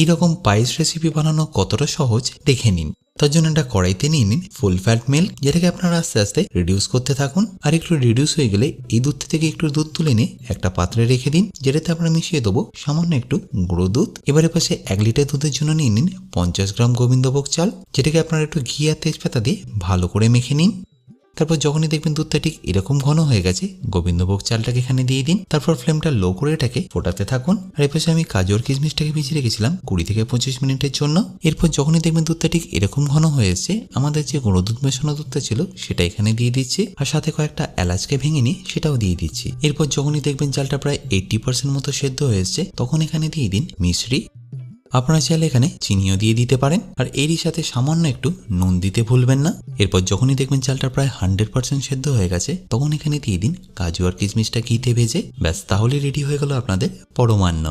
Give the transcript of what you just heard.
এই রকম পায়েস রেসিপি বানানো কতটা সহজ দেখে নিন। তার জন্য একটা কড়াইতে নিয়ে নিন ফুল ফ্যাট মিল্ক, যেটাকে আপনারা আস্তে আস্তে রিডিউস করতে থাকুন। আর একটু রিডিউস হয়ে গেলে এই দুধ থেকে একটু দুধ তুলে নিয়ে একটা পাত্রে রেখে দিন, যেটাতে আমরা মিশিয়ে দেবো সামান্য একটু গুঁড়ো দুধ। এবারে পাশে 1 লিটার দুধের জন্য নিয়ে নিন 50 গ্রাম গোবিন্দভোগ চাল, যেটাকে আপনারা একটু ঘি আর তেজপাতা দিয়ে ভালো করে মেখে নিন। তারপর যখনই দেখবেন দুধটা ঠিক এরকম ঘন হয়ে গেছে, গোবিন্দভোগ চালটাকে এখানে দিয়ে দিন। তারপর ফ্লেমটা লো করে এটাকে ফোটাতে থাকুন। আর এপাশে আমি কাজু আর কিশমিশটাকে ভিজিয়ে রেখেছিলাম 20 থেকে 25 মিনিটের জন্য। এরপর যখনই দেখবেন দুধটা ঠিক এরকম ঘন হয়ে এসেছে, আমাদের যে গুঁড়ো দুধ মেশানো দুধটা ছিল সেটা এখানে দিয়ে দিচ্ছি, আর সাথে কয়েকটা এলাচকে ভেঙে নিয়ে সেটাও দিয়ে দিচ্ছি। এরপর যখনই দেখবেন চালটা প্রায় 80% মতো সেদ্ধ হয়ে এসেছে, তখন এখানে দিয়ে দিন মিশ্রি। আপনারা চাইলে এখানে চিনিও দিয়ে দিতে পারেন, আর এরই সাথে সামান্য একটু নুন দিতে ভুলবেন না। এরপর যখনই দেখবেন চালটা প্রায় 100% সেদ্ধ হয়ে গেছে, তখন এখানে দিয়ে দিন কাজু আর কিশমিশটা ঘিতে ভেজে। ব্যাস, তাহলে রেডি হয়ে গেল আপনাদের পরমান্ন।